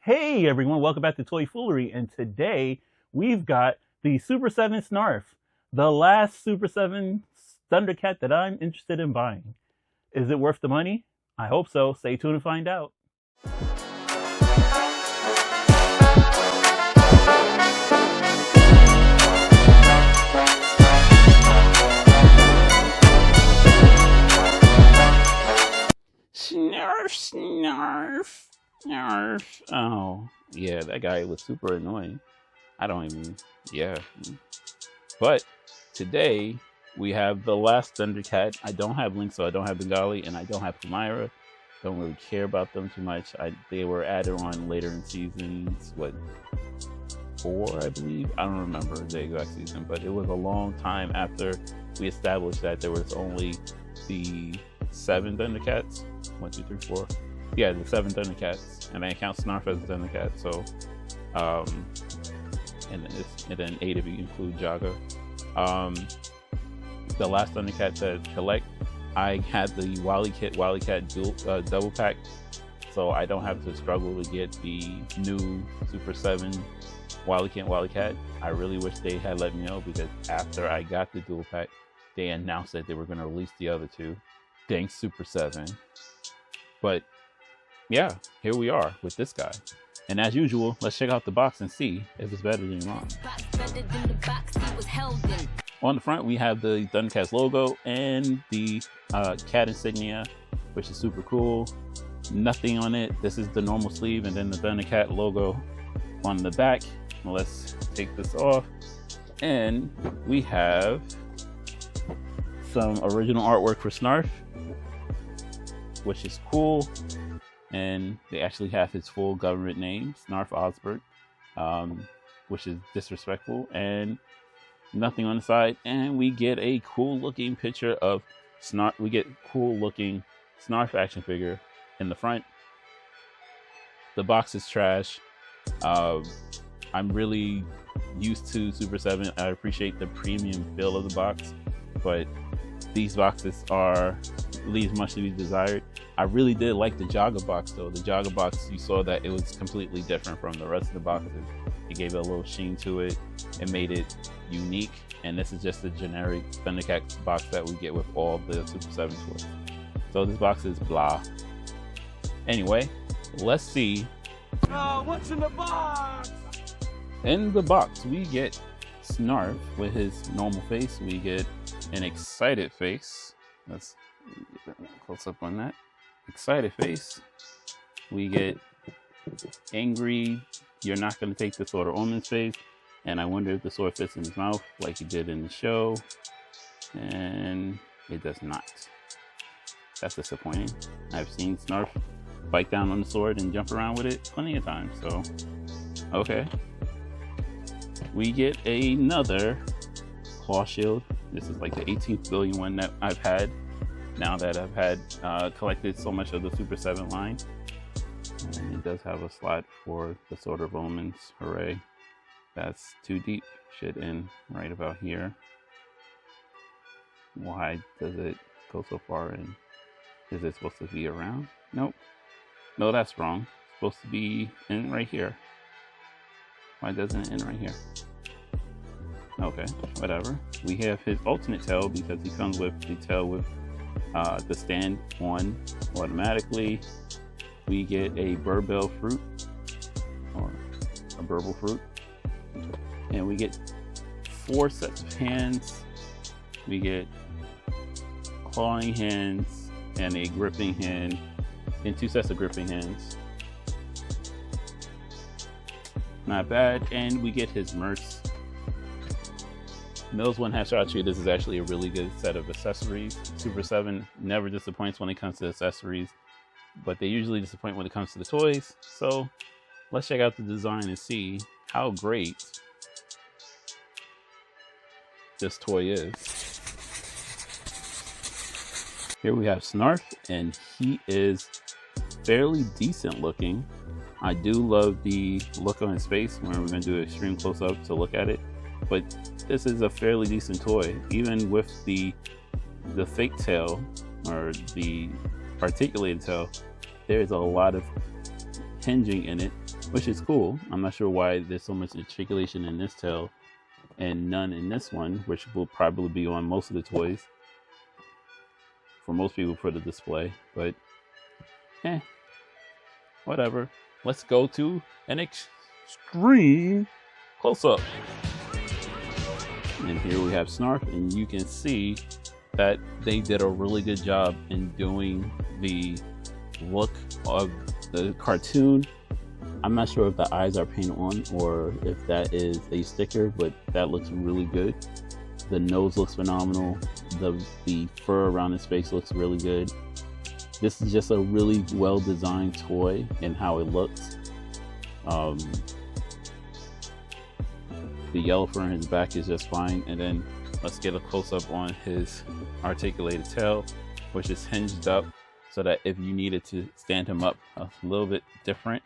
Hey everyone, welcome back to Toy Foolery, and today we've got the Super 7 Snarf, the last Super 7 Thundercat that I'm interested in buying. Is it worth the money? I hope so. Stay tuned to find out. Snarf, snarf, snarf. Oh, yeah, that guy was super annoying. I don't even, yeah. But today we have the last Thundercat. I don't have Link, so I don't have Bengali, and I don't have Palmyra. Don't really care about them too much. They were added on later in seasons, what, 4, I believe? I don't remember the exact season, but it was a long time after we established that there was only the 7 Thundercats. 1, 2, 3, 4. Yeah, the 7 Thundercats, and I count Snarf as a Thundercat. So, and then 8 if you include Jaga. The last Thundercat to collect, I had the Wily Cat double pack, so I don't have to struggle to get the new Super 7 Wily Cat. I really wish they had let me know, because after I got the dual pack, they announced that they were going to release the other 2. Thanks, Super 7. But yeah, here we are with this guy. And as usual, let's check out the box and see if it's better than mine. On the front, we have the Thundercats logo and the cat insignia, which is super cool. Nothing on it. This is the normal sleeve, and then the Thundercat logo on the back. Let's take this off. And we have some original artwork for Snarf, which is cool. And they actually have his full government name, Snarf Osberg, which is disrespectful, and nothing on the side. And we get a cool looking picture of Snarf. We get cool looking Snarf action figure in the front. The box is trash. I'm really used to Super 7. I appreciate the premium feel of the box, but these boxes leaves much to be desired. I really did like the Jaga box though. The Jaga box, you saw that it was completely different from the rest of the boxes. It gave it a little sheen to it. It made it unique. And this is just the generic Thundercats box that we get with all the Super 7 toys. So this box is blah. Anyway, let's see. What's in the box? In the box, we get Snarf with his normal face. We get an excited face. Let's get a close up on that. Excited face. We get angry, you're not going to take the sword on his face. And I wonder if the sword fits in his mouth like he did in the show. And it does not. That's disappointing. I've seen Snarf bite down on the sword and jump around with it plenty of times. So, okay. We get another claw shield. This is like the 18th billion one that I've had, now that I've had collected so much of the Super 7 line. And it does have a slot for the Sword of Omens. Hooray. That's too deep. Should end right about here. Why does it go so far in? Is it supposed to be around? Nope. No, that's wrong. It's supposed to be in right here. Why doesn't it end right here? Okay, whatever. We have his alternate tail, because he comes with the tail with the stand on automatically. We get a Burble fruit, or a Burble fruit, and we get 4 sets of hands. We get clawing hands and a gripping hand, and 2 sets of gripping hands. Not bad. And we get his mercs. Mills one half shot. This is actually a really good set of accessories. Super 7 never disappoints when it comes to accessories, but they usually disappoint when it comes to the toys. So let's check out the design and see how great this toy is. Here we have Snarf, and he is fairly decent looking. I do love the look on his face when we're going to do an extreme close-up to look at it, but this is a fairly decent toy. Even with the fake tail, or the articulated tail, there's a lot of hinging in it, which is cool. I'm not sure why there's so much articulation in this tail and none in this one, which will probably be on most of the toys for most people for the display, but whatever. Let's go to an extreme close-up. And here we have Snarf, and you can see that they did a really good job in doing the look of the cartoon. I'm not sure if the eyes are painted on or if that is a sticker, but that looks really good. The nose looks phenomenal. The fur around his face looks really good. This is just a really well designed toy and how it looks. The yellow fur on his back is just fine. And then let's get a close up on his articulated tail, which is hinged up so that if you needed to stand him up a little bit different,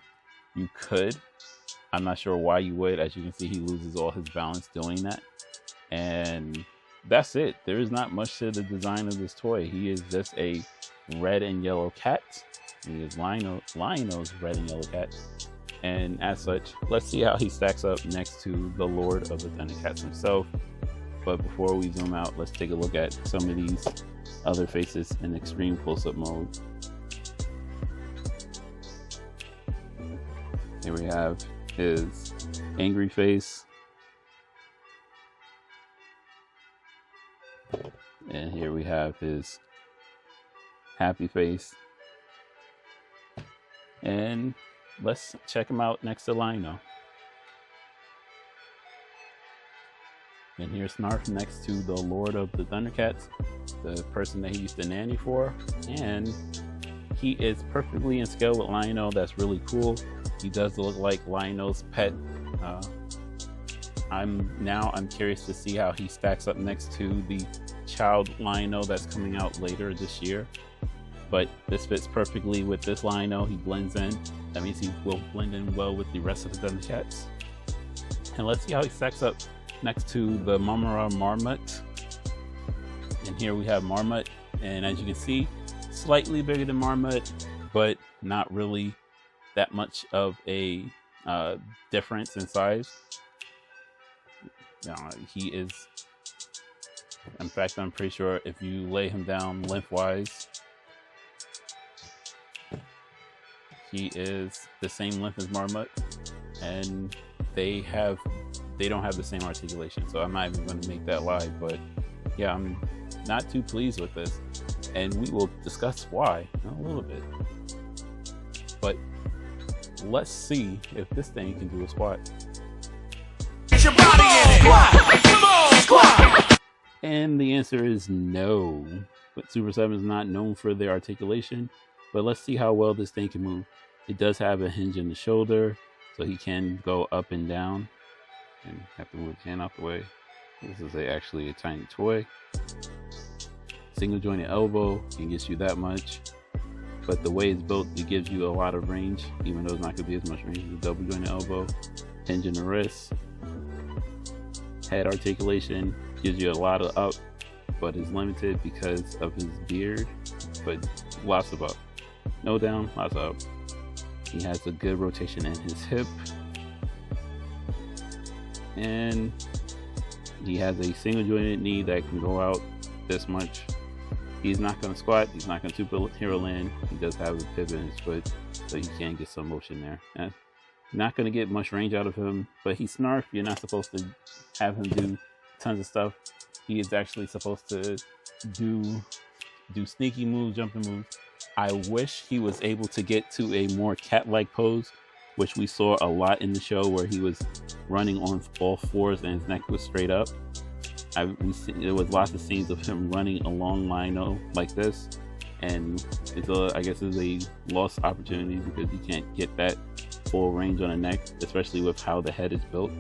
you could. I'm not sure why you would. As you can see, he loses all his balance doing that. And that's it. There is not much to the design of this toy. He is just a red and yellow cat. He is Lionel's red and yellow cat. And as such, let's see how he stacks up next to the Lord of the Thundercats himself. But before we zoom out, let's take a look at some of these other faces in extreme close-up mode. Here we have his angry face. And here we have his happy face. And let's check him out next to Lionel. And here's Snarf next to the Lord of the Thundercats, the person that he used to nanny for. And he is perfectly in scale with Lionel. That's really cool. He does look like Lionel's pet. I'm curious to see how he stacks up next to the child Lionel that's coming out later this year. But this fits perfectly with this Lionel. He blends in. That means he will blend in well with the rest of the Thundercats. And let's see how he stacks up next to the Mamara Marmot. And here we have Marmot. And as you can see, slightly bigger than Marmot, but not really that much of a difference in size. He is, in fact, I'm pretty sure if you lay him down lengthwise, he is the same length as Marmot, and they don't have the same articulation. So I'm not even going to make that live, but yeah, I'm not too pleased with this, and we will discuss why in a little bit. But let's see if this thing can do a squat. Get your body in it. Squat. Come on, squat. And the answer is no. But Super 7 is not known for their articulation. But let's see how well this thing can move. It does have a hinge in the shoulder, so he can go up and down. And have to move his hand out the way. This is actually a tiny toy. Single jointed elbow can get you that much. But the way it's built, it gives you a lot of range, even though it's not going to be as much range as a double jointed elbow. Hinge in the wrist. Head articulation gives you a lot of up, but is limited because of his beard. But lots of up. No down, lots of up. He has a good rotation in his hip. And he has a single jointed knee that can go out this much. He's not going to squat. He's not going to superhero land. He does have a pivot in his foot, so he can get some motion there. Not going to get much range out of him, but he's Snarf. You're not supposed to have him do tons of stuff. He is actually supposed to do sneaky moves, jumping moves. I wish he was able to get to a more cat-like pose, which we saw a lot in the show, where he was running on all fours and his neck was straight up. There was lots of scenes of him running along Lionel like this, and I guess it's a lost opportunity because you can't get that full range on the neck, especially with how the head is built.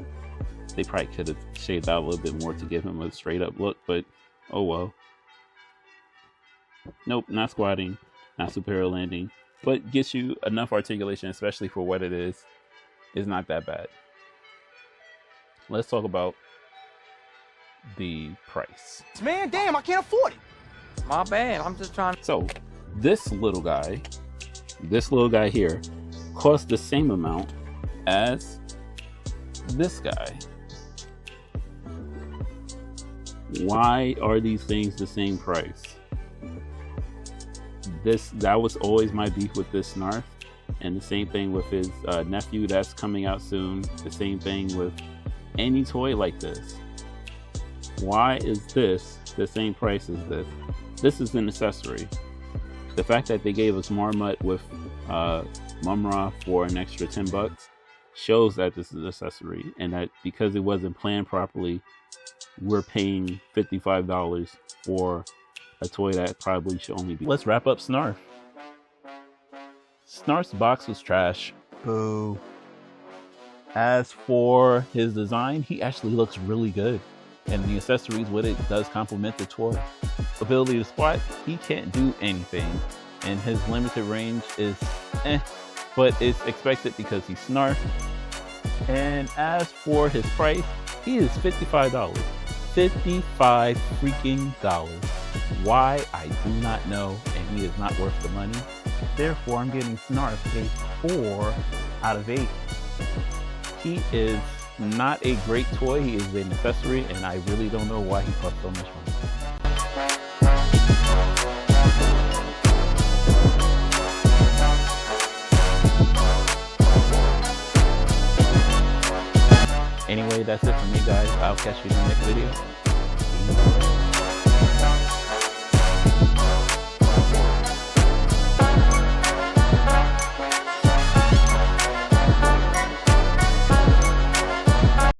They probably could have shaved out a little bit more to give him a straight up look, but oh well. Nope, not squatting, not superhero landing, but gets you enough articulation, especially for what it is not that bad. Let's talk about the price. Man, damn, I can't afford it. My bad, I'm just trying. So this little guy here cost the same amount as this guy. Why are these things the same price? That was always my beef with this Snarf, and the same thing with his nephew that's coming out soon. The same thing with any toy like this. Why is this the same price as this? This is an accessory. The fact that they gave us Marmot with Mumra for an extra $10 shows that this is an accessory, and that because it wasn't planned properly, we're paying $55 for a toy that probably should only be. Let's wrap up Snarf. Snarf's box was trash. Boo. As for his design, he actually looks really good, and the accessories with it does complement the toy. Ability to squat, he can't do anything, and his limited range is but it's expected because he's Snarf. And as for his price, he is $55. $55 freaking dollars. Why, I do not know, and he is not worth the money. Therefore, I'm getting Snarf a 4 out of 8. He is not a great toy. He is an accessory, and I really don't know why he costs so much money. Anyway, that's it for me, guys. I'll catch you in the next video.